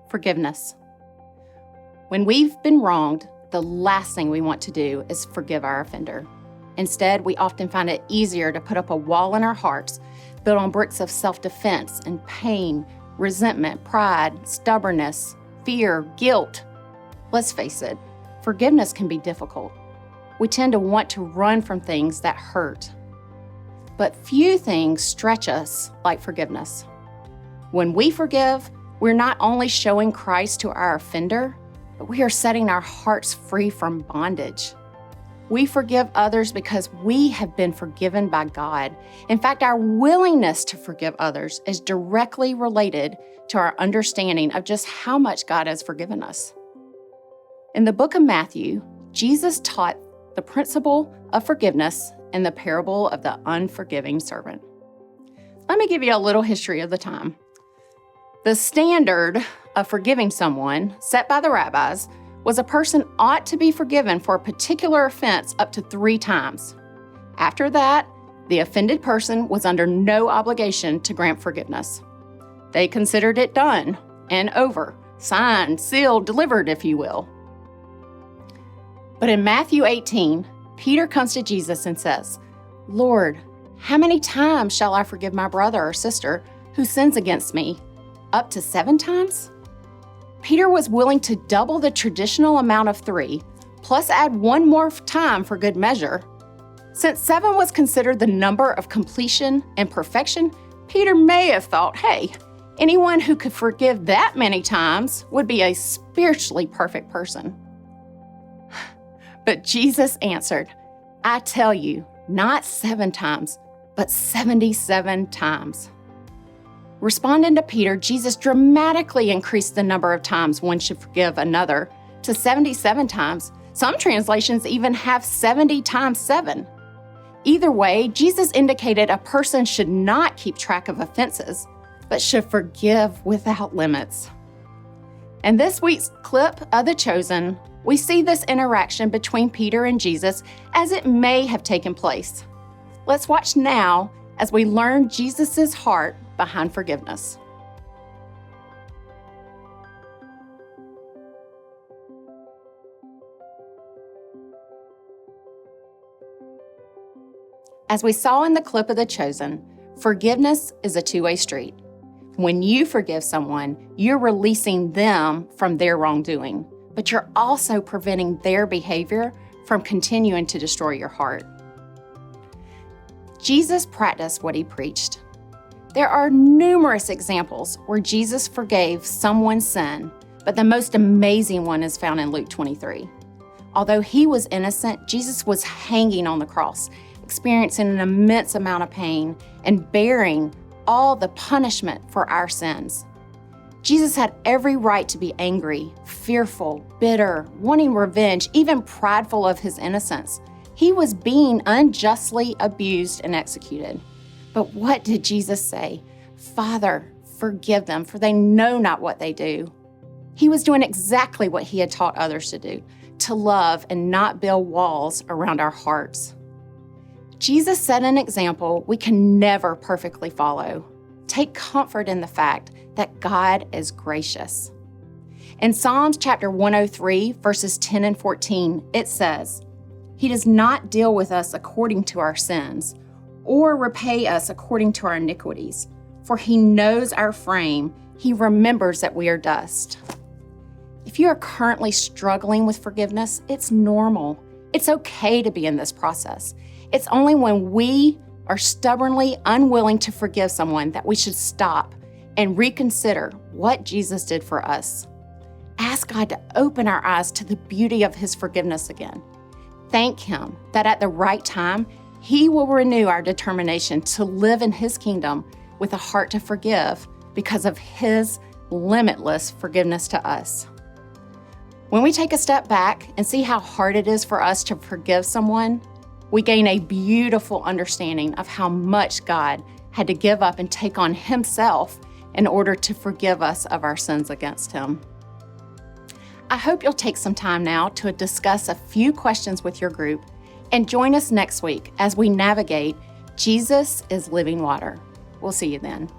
Forgiveness. When we've been wronged, the last thing we want to do is forgive our offender. Instead, we often find it easier to put up a wall in our hearts built on bricks of self-defense and pain, resentment, pride, stubbornness, fear, guilt. Let's face it, forgiveness can be difficult. We tend to want to run from things that hurt. But few things stretch us like forgiveness. When we forgive, we're not only showing Christ to our offender, but we are setting our hearts free from bondage. We forgive others because we have been forgiven by God. In fact, our willingness to forgive others is directly related to our understanding of just how much God has forgiven us. In the book of Matthew, Jesus taught the principle of forgiveness in the parable of the unforgiving servant. Let me give you a little history of the time. The standard of forgiving someone set by the rabbis was a person ought to be forgiven for a particular offense up to 3 times. After that, the offended person was under no obligation to grant forgiveness. They considered it done and over, signed, sealed, delivered, if you will. But in Matthew 18, Peter comes to Jesus and says, "Lord, how many times shall I forgive my brother or sister who sins against me? Up to 7 times?" Peter was willing to double the traditional amount of 3, plus add 1 more time for good measure. Since 7 was considered the number of completion and perfection, Peter may have thought, hey, anyone who could forgive that many times would be a spiritually perfect person. But Jesus answered, "I tell you, not 7 times, but 77 times. Responding to Peter, Jesus dramatically increased the number of times one should forgive another to 77 times. Some translations even have 70 times 7. Either way, Jesus indicated a person should not keep track of offenses, but should forgive without limits. In this week's clip of The Chosen, we see this interaction between Peter and Jesus as it may have taken place. Let's watch now as we learn Jesus' heart behind forgiveness. As we saw in the clip of The Chosen, forgiveness is a two-way street. When you forgive someone, you're releasing them from their wrongdoing, but you're also preventing their behavior from continuing to destroy your heart. Jesus practiced what he preached. There are numerous examples where Jesus forgave someone's sin, but the most amazing one is found in Luke 23. Although he was innocent, Jesus was hanging on the cross, experiencing an immense amount of pain and bearing all the punishment for our sins. Jesus had every right to be angry, fearful, bitter, wanting revenge, even prideful of his innocence. He was being unjustly abused and executed. But what did Jesus say? "Father, forgive them, for they know not what they do." He was doing exactly what he had taught others to do, to love and not build walls around our hearts. Jesus set an example we can never perfectly follow. Take comfort in the fact that God is gracious. In Psalms chapter 103, verses 10 and 14, it says, "He does not deal with us according to our sins, or repay us according to our iniquities. For he knows our frame, he remembers that we are dust." If you are currently struggling with forgiveness, it's normal. It's okay to be in this process. It's only when we are stubbornly unwilling to forgive someone that we should stop and reconsider what Jesus did for us. Ask God to open our eyes to the beauty of his forgiveness again. Thank him that at the right time, he will renew our determination to live in his kingdom with a heart to forgive because of his limitless forgiveness to us. When we take a step back and see how hard it is for us to forgive someone, we gain a beautiful understanding of how much God had to give up and take on himself in order to forgive us of our sins against him. I hope you'll take some time now to discuss a few questions with your group and join us next week as we navigate Jesus is Living Water. We'll see you then.